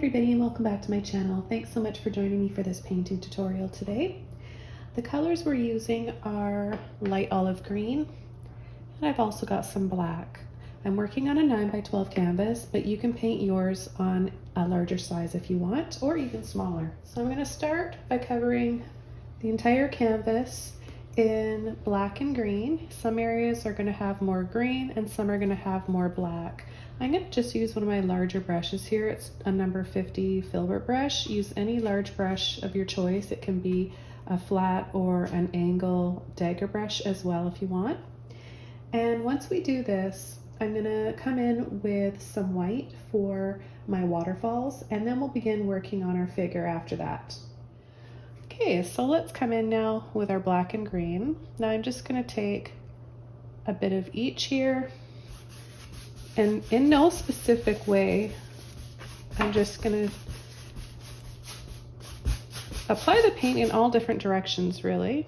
everybody, and welcome back to my channel. Thanks so much for joining me for this painting tutorial today. The colors we're using are light olive green, and I've also got some black. I'm working on a 9x12 canvas, but you can paint yours on a larger size if you want, or even smaller. So I'm going to start by covering the entire canvas in black and green. Some areas are going to have more green and some are going to have more black. I'm going to just use one of my larger brushes here. It's a number 50 Filbert brush. Use any large brush of your choice. It can be a flat or an angle Dagger brush as well if you want. And once we do this, I'm going to come in with some white for my waterfalls, and then we'll begin working on our figure after that. Okay, so let's come in now with our black and green. Now I'm just going to take a bit of each here, and in no specific way, I'm just going to apply the paint in all different directions, really.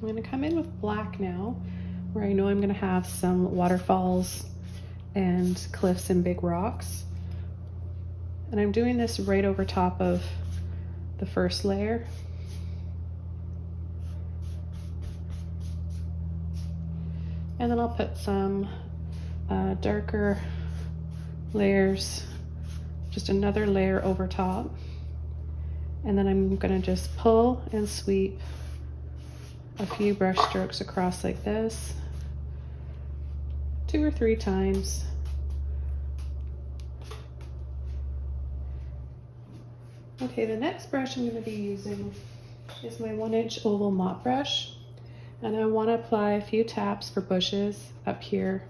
I'm going to come in with black now, where I know I'm going to have some waterfalls and cliffs and big rocks. And I'm doing this right over top of the first layer. And then I'll put some darker layers, just another layer over top. And then I'm going to just pull and sweep a few brush strokes across like this, 2 or 3 times. Okay, the next brush I'm going to be using is my 1-inch oval mop brush, and I want to apply a few taps for bushes up here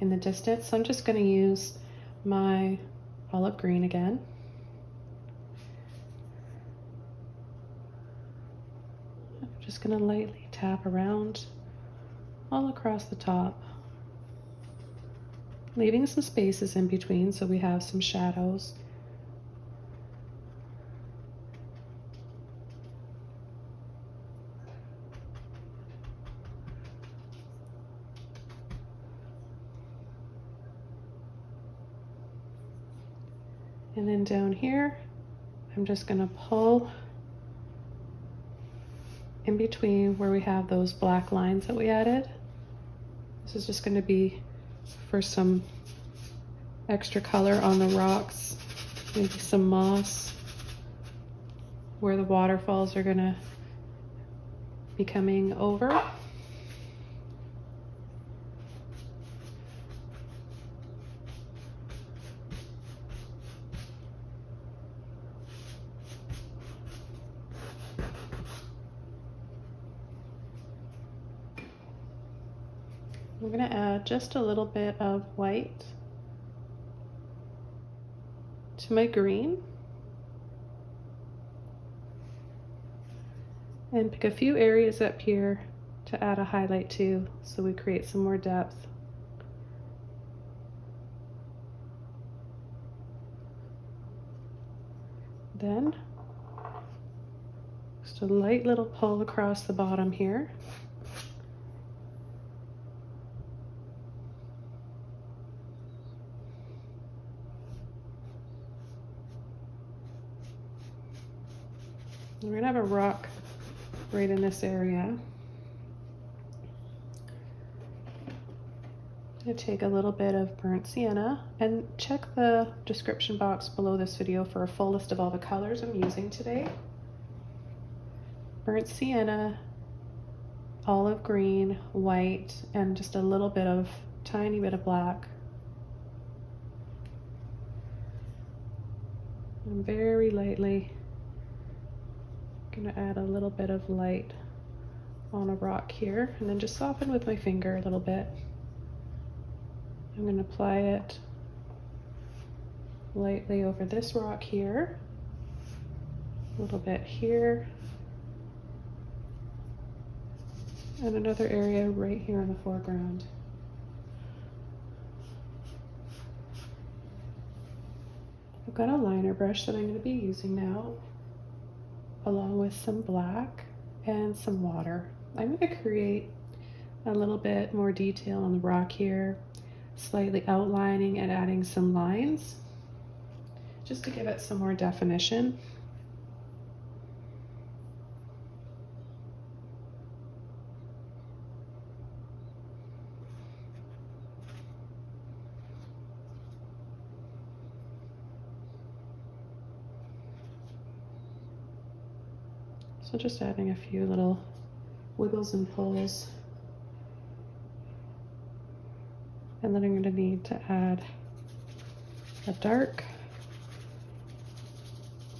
in the distance. So I'm just going to use my olive green again. Just going to lightly tap around all across the top, leaving some spaces in between so we have some shadows. And then down here, I'm just going to pull in between where we have those black lines that we added. This is just going to be for some extra color on the rocks, maybe some moss where the waterfalls are going to be coming over. I'm going to add just a little bit of white to my green and pick a few areas up here to add a highlight to so we create some more depth. Then just a light little pull across the bottom here. We're going to have a rock right in this area. I'm going to take a little bit of burnt sienna, and check the description box below this video for a full list of all the colors I'm using today. Burnt sienna, olive green, white, and just a little bit of, tiny bit of black. I'm very lightly gonna add a little bit of light on a rock here, and then just soften with my finger a little bit. I'm gonna apply it lightly over this rock here, a little bit here, and another area right here in the foreground. I've got a liner brush that I'm going to be using now, along with some black and some water. I'm going to create a little bit more detail on the rock here, slightly outlining and adding some lines, just to give it some more definition. So just adding a few little wiggles and pulls. And then I'm going to need to add a dark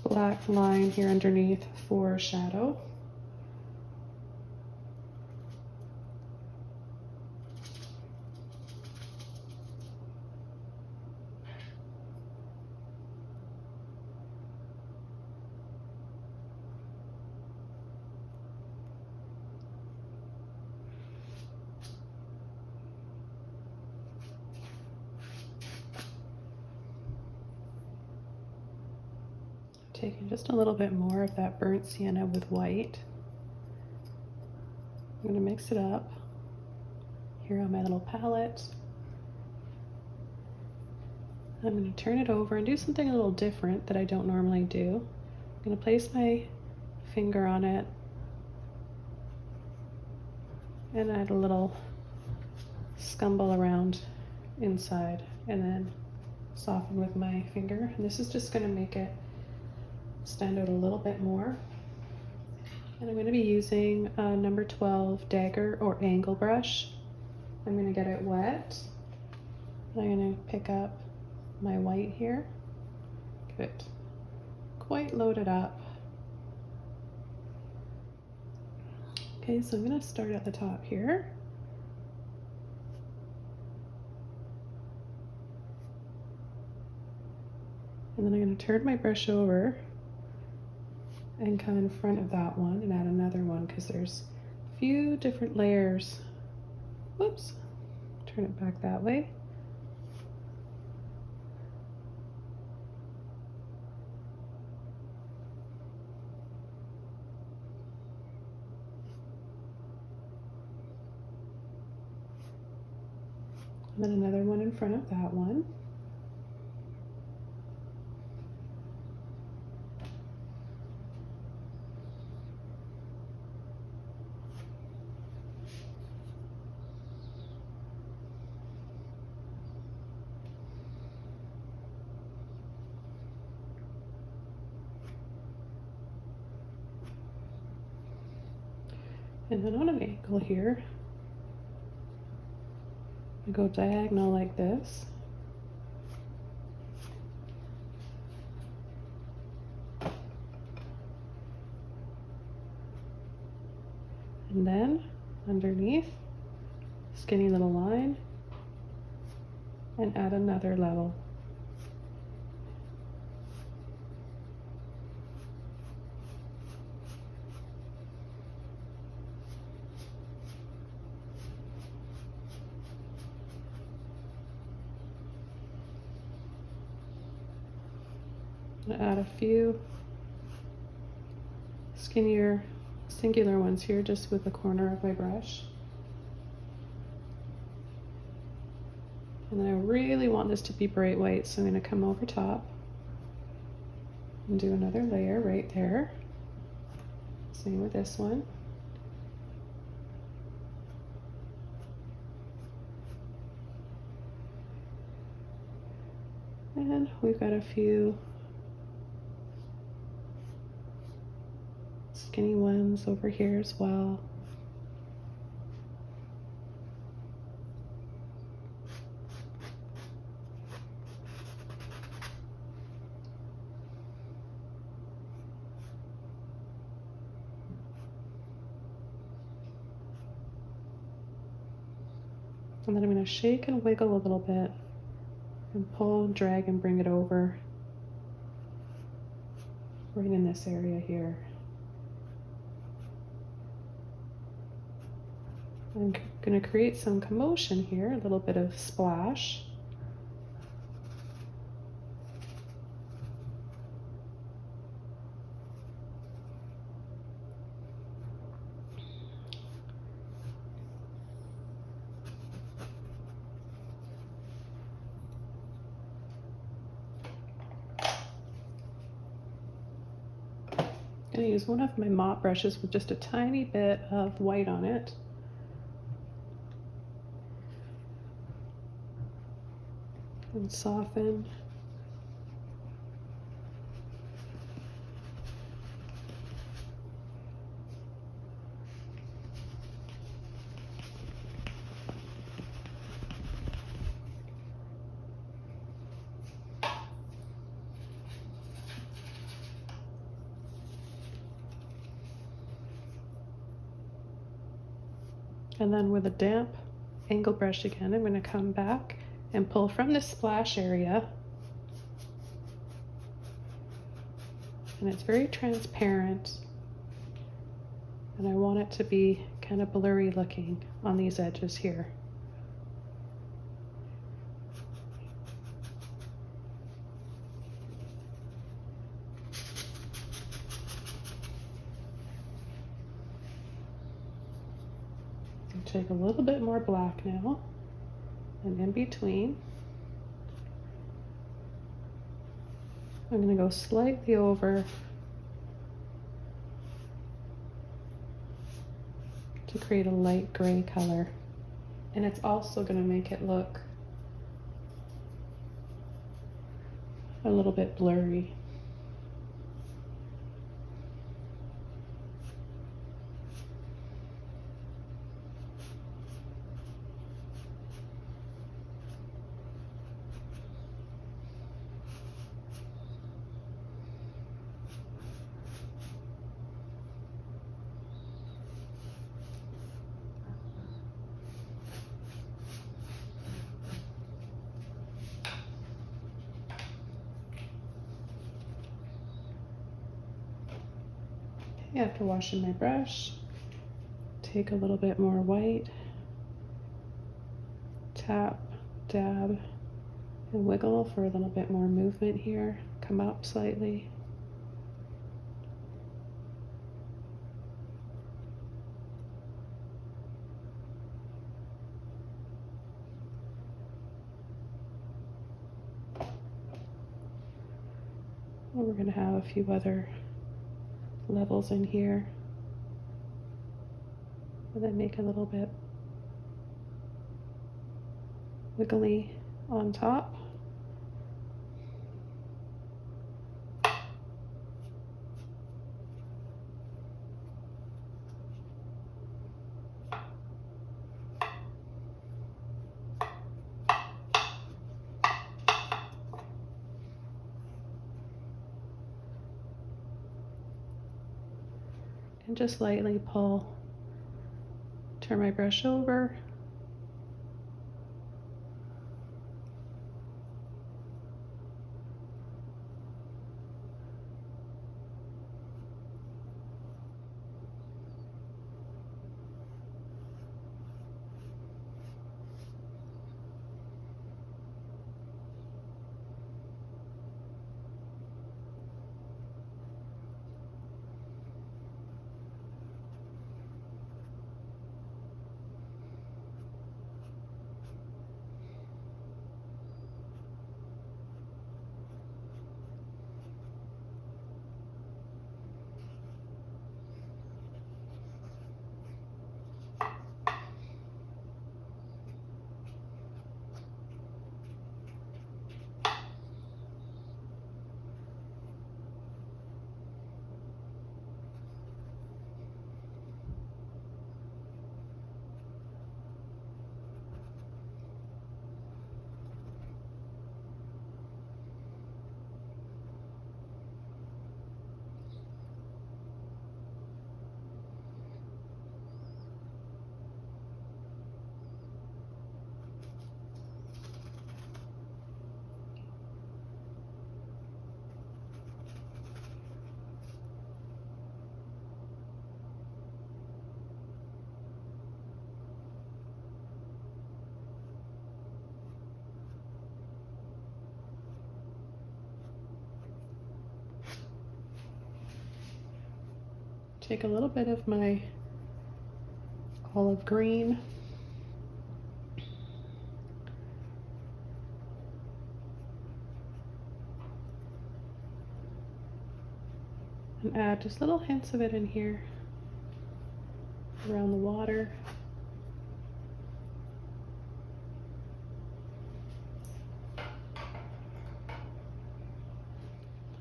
black line here underneath for shadow. Taking just a little bit more of that burnt sienna with white. I'm going to mix it up here on my little palette. I'm going to turn it over and do something a little different that I don't normally do. I'm going to place my finger on it and add a little scumble around inside, and then soften with my finger. And this is just going to make it stand out a little bit more. And I'm going to be using a number 12 dagger or angle brush. I'm going to get it wet. I'm going to pick up my white here. Get it quite loaded up. Okay, so I'm going to start at the top here. And then I'm going to turn my brush over and come in front of that one and add another one, because there's a few different layers. Whoops, turn it back that way. And then another one in front of that one. And then on an angle here, I go diagonal like this. And then underneath, skinny little line, and add another level. Add a few skinnier, singular ones here just with the corner of my brush. And then I really want this to be bright white, so I'm going to come over top and do another layer right there. Same with this one. And we've got a few skinny ones over here as well. And then I'm going to shake and wiggle a little bit and pull, drag, and bring it over right in this area here. I'm going to create some commotion here, a little bit of splash. I'm going to use one of my mop brushes with just a tiny bit of white on it. And soften. And then with a damp angle brush again, I'm going to come back and pull from the splash area. And it's very transparent. And I want it to be kind of blurry looking on these edges here. Take a little bit more black now, and in between, I'm going to go slightly over to create a light gray color, and it's also going to make it look a little bit blurry. After washing my brush, take a little bit more white, tap, dab, and wiggle for a little bit more movement here. Come up slightly. And we're going to have a few other levels in here, and then make a little bit wiggly on top. And just lightly pull, turn my brush over, take a little bit of my olive green and add just little hints of it in here around the water.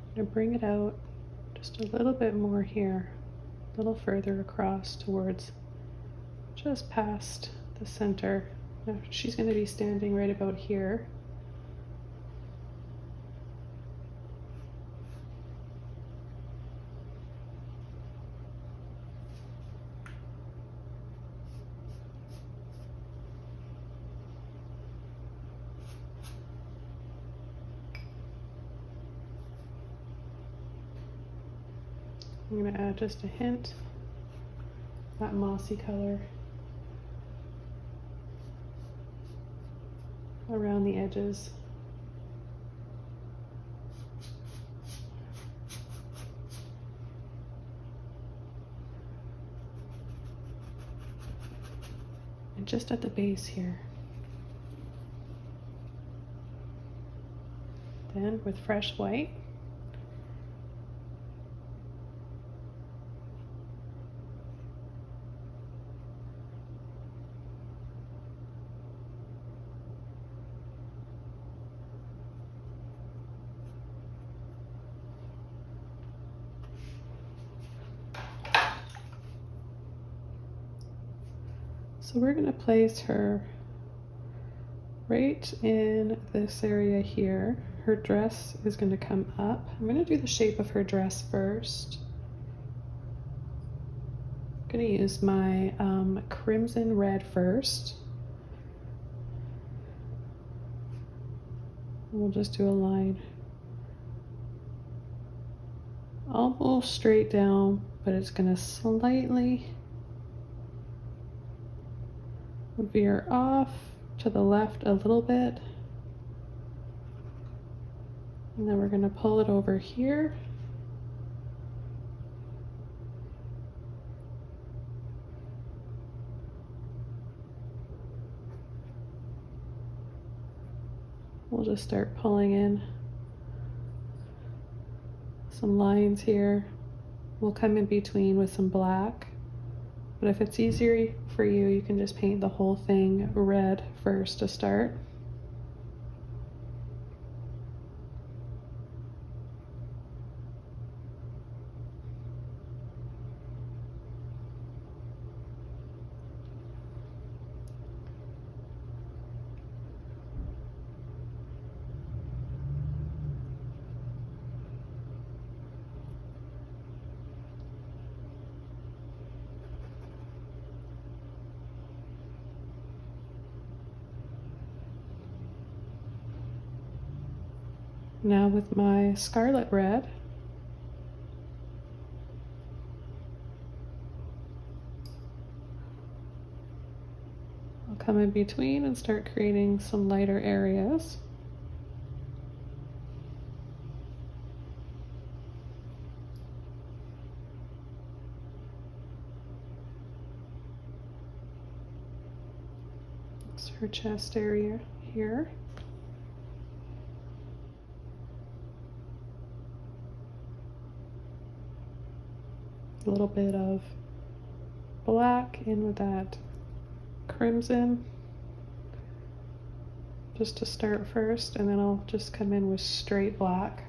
I'm going to bring it out just a little bit more here, a little further across towards just past the center. Now she's going to be standing right about here. I'm going to add just a hint, that mossy color around the edges. And just at the base here. Then with fresh white, so we're going to place her right in this area here. Her dress is going to come up. I'm going to do the shape of her dress first. I'm going to use my crimson red first. We'll just do a line almost straight down, but it's going to slightly veer off to the left a little bit, and then we're going to pull it over here. We'll just start pulling in some lines here. We'll come in between with some black. But if it's easier for you, you can just paint the whole thing red first to start. Now with my Scarlet red, I'll come in between and start creating some lighter areas. It's her chest area here. A little bit of black in with that crimson just to start first, and then I'll just come in with straight black.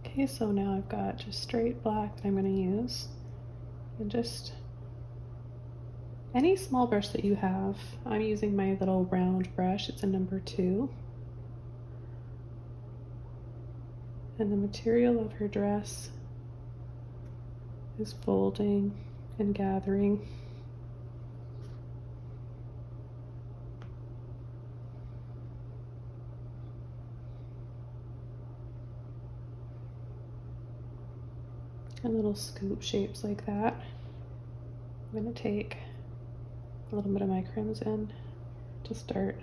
Okay, so now I've got just straight black that I'm going to use, and just any small brush that you have. I'm using my little round brush, it's a number 2, and the material of her dress is folding and gathering. And little scoop shapes like that. I'm going to take a little bit of my crimson to start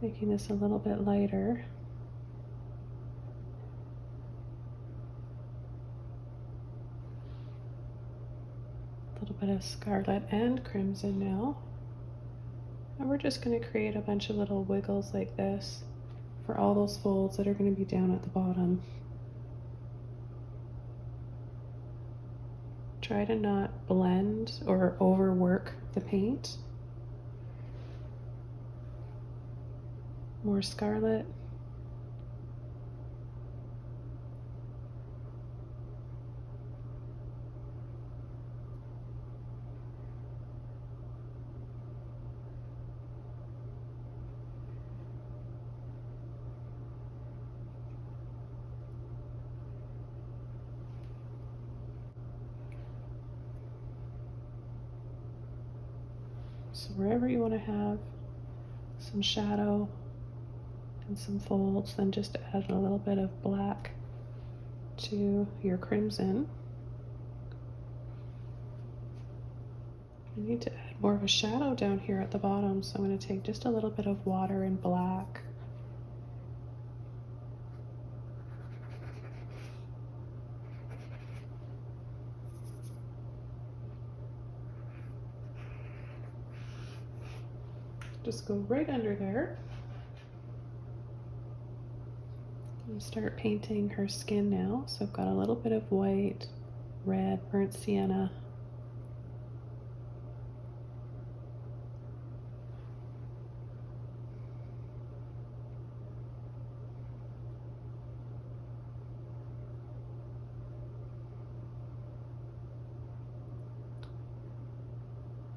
making this a little bit lighter. bit of scarlet and crimson now. And we're just going to create a bunch of little wiggles like this for all those folds that are going to be down at the bottom. Try to not blend or overwork the paint. More scarlet. So wherever you want to have some shadow and some folds, then just add a little bit of black to your crimson. I need to add more of a shadow down here at the bottom, so I'm going to take just a little bit of water and black. Just go right under there and start painting her skin now. So I've got a little bit of white, red, burnt sienna.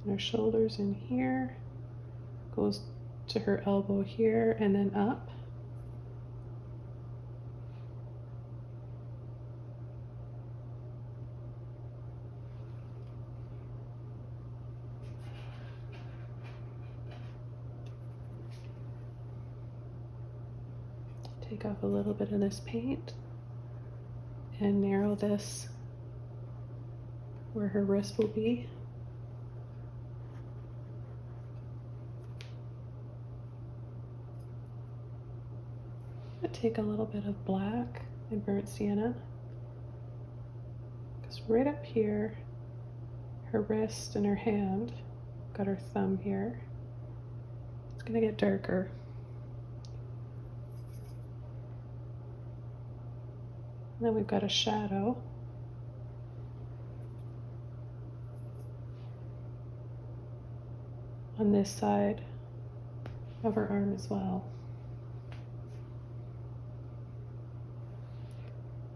And her shoulders in here. Goes to her elbow here and then up. Take off a little bit of this paint and narrow this where her wrist will be. Take a little bit of black and burnt sienna, because right up here, her wrist and her hand, got her thumb here, it's going to get darker. And then we've got a shadow. On this side of her arm as well.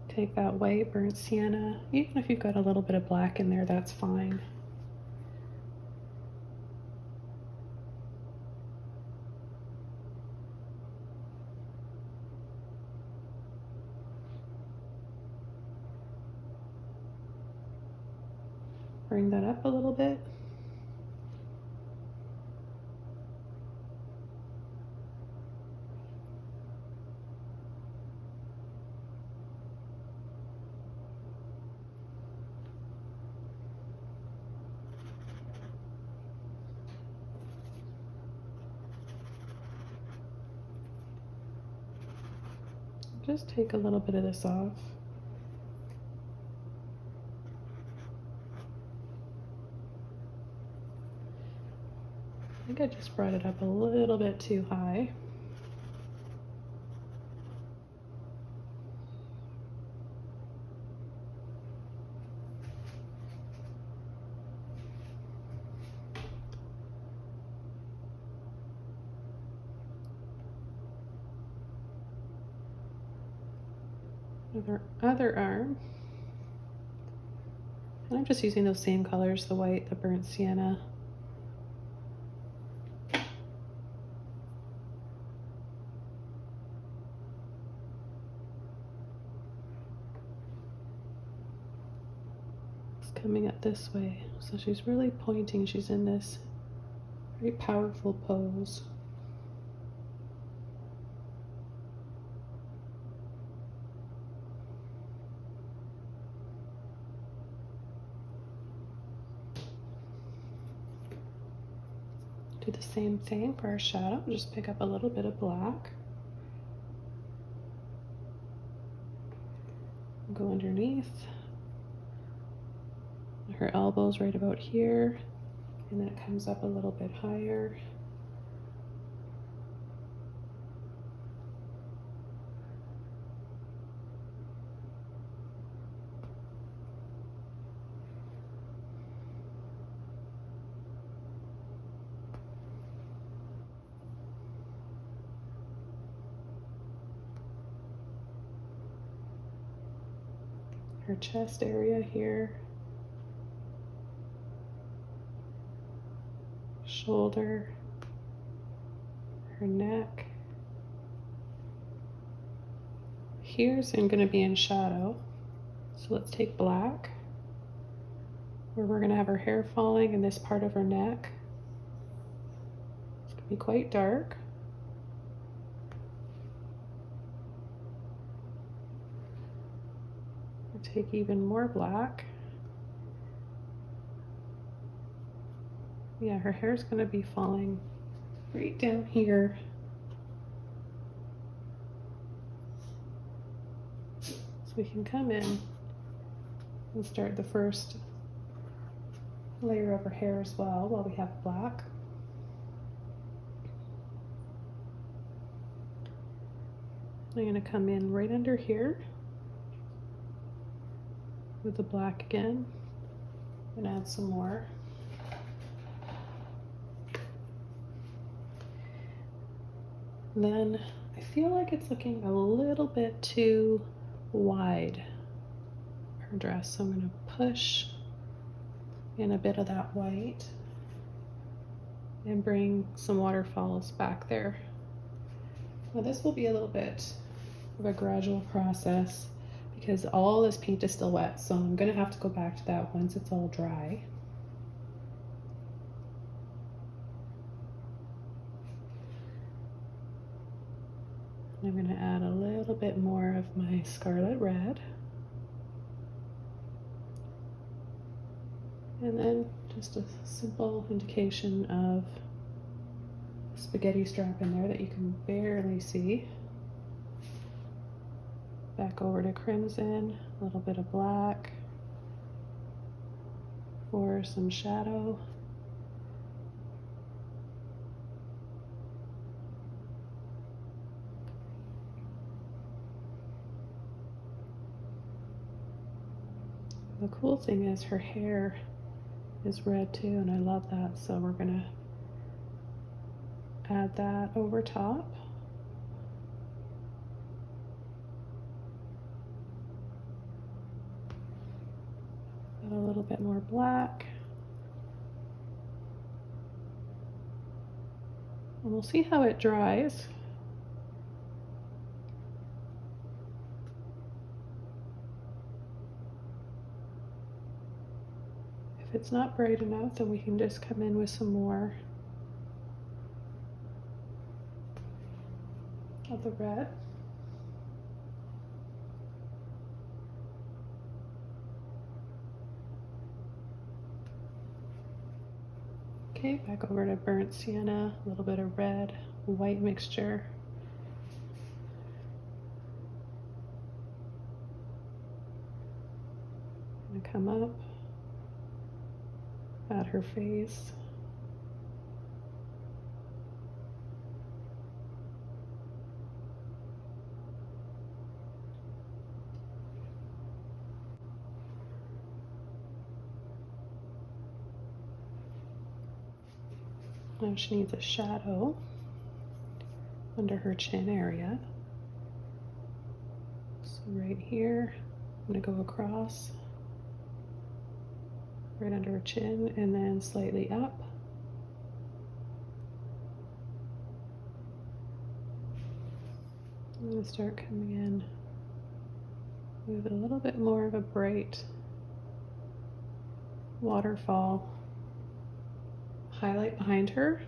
Take that white burnt sienna, even if you've got a little bit of black in there, that's fine. Bring that up a little bit. Just take a little bit of this off. I think I just brought it up a little bit too high. Her other arm, and I'm just using those same colors, the white, the burnt sienna. It's coming up this way, so she's really pointing. She's in this very powerful pose. Do the same thing for our shadow. Just pick up a little bit of black. Go underneath her elbows right about here, and then it comes up a little bit higher. Her chest area here, shoulder, her neck. Here's going to be in shadow, so let's take black, where we're going to have her hair falling in this part of her neck. It's going to be quite dark. Take even more black. Yeah, her hair's going to be falling right down here. So we can come in and start the first layer of her hair as well while we have black. I'm going to come in right under here with the black again and add some more. Then I feel like it's looking a little bit too wide, her dress, so I'm going to push in a bit of that white and bring some waterfalls back there. Now this will be a little bit of a gradual process because all this paint is still wet, so I'm going to have to go back to that once it's all dry. I'm going to add a little bit more of my Scarlet red. And then just a simple indication of spaghetti strap in there that you can barely see. Back over to crimson, a little bit of black for some shadow. The cool thing is her hair is red too, and I love that, so we're gonna add that over top. Add a little bit more black. And we'll see how it dries. If it's not bright enough, then we can just come in with some more of the red. Okay, back over to burnt sienna, a little bit of red, white mixture. I'm gonna come up, add her face. Now she needs a shadow under her chin area. So right here, I'm gonna go across, right under her chin, and then slightly up. I'm gonna start coming in with a little bit more of a bright waterfall highlight behind her.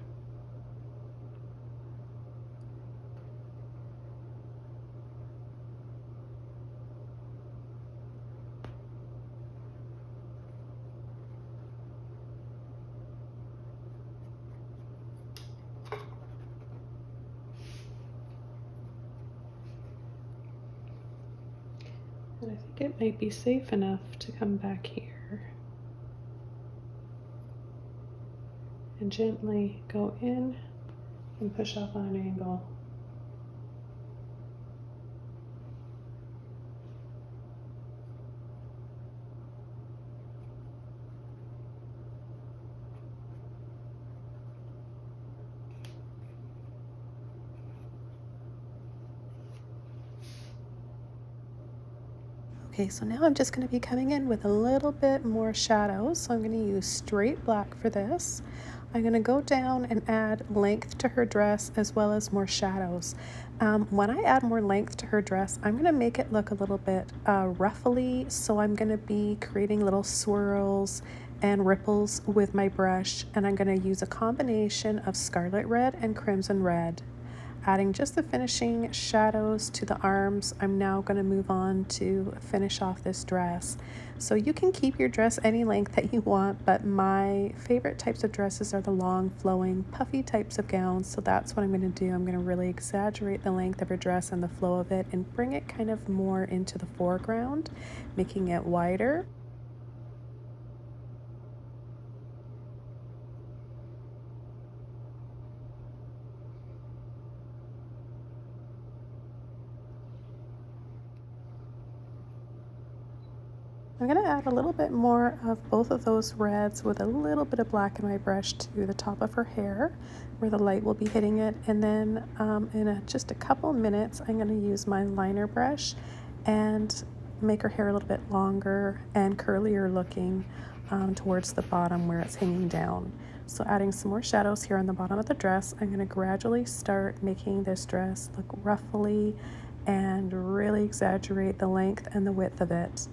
And I think it might be safe enough to come back here. and gently go in and push off on an angle. Okay, so now I'm just going to be coming in with a little bit more shadows. So I'm going to use straight black for this. I'm going to go down and add length to her dress as well as more shadows. When I add more length to her dress, I'm going to make it look a little bit ruffly. So I'm going to be creating little swirls and ripples with my brush. And I'm going to use a combination of Scarlet Red and Crimson Red. Adding just the finishing shadows to the arms, I'm now going to move on to finish off this dress. So you can keep your dress any length that you want, but my favorite types of dresses are the long, flowing, puffy types of gowns. So that's what I'm going to do. I'm going to really exaggerate the length of her dress and the flow of it and bring it kind of more into the foreground, making it wider. I'm going to add a little bit more of both of those reds with a little bit of black in my brush to the top of her hair where the light will be hitting it. And then in just a couple minutes, I'm going to use my liner brush and make her hair a little bit longer and curlier looking towards the bottom where it's hanging down. So adding some more shadows here on the bottom of the dress, I'm going to gradually start making this dress look ruffly and really exaggerate the length and the width of it.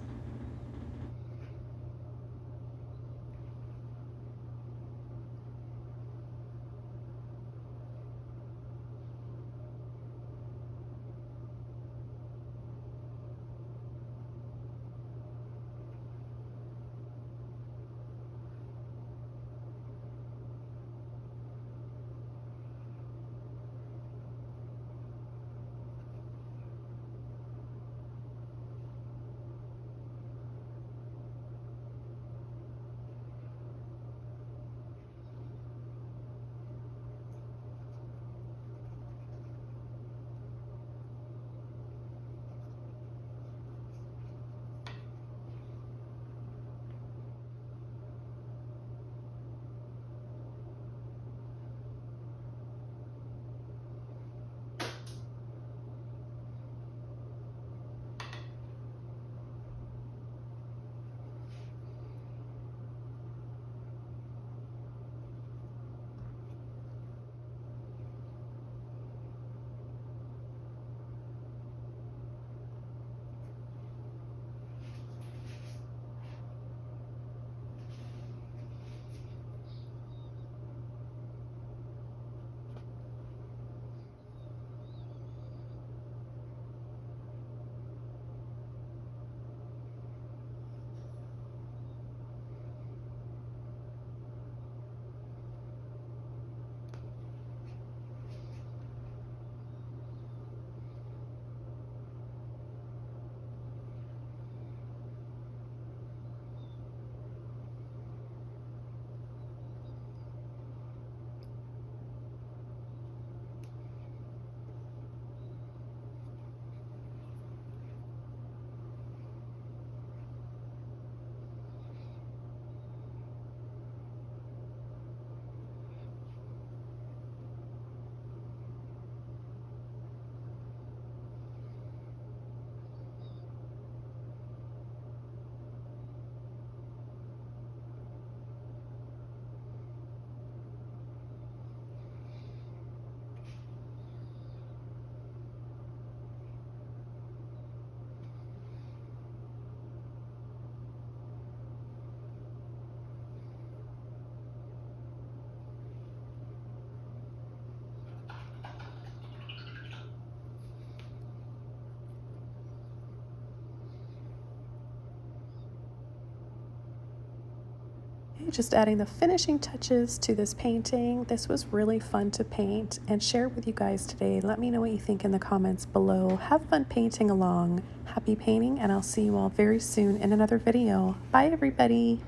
Just adding the finishing touches to this painting. This was really fun to paint and share with you guys today. Let me know what you think in the comments below. Have fun painting along. Happy painting, and I'll see you all very soon in another video. Bye, everybody.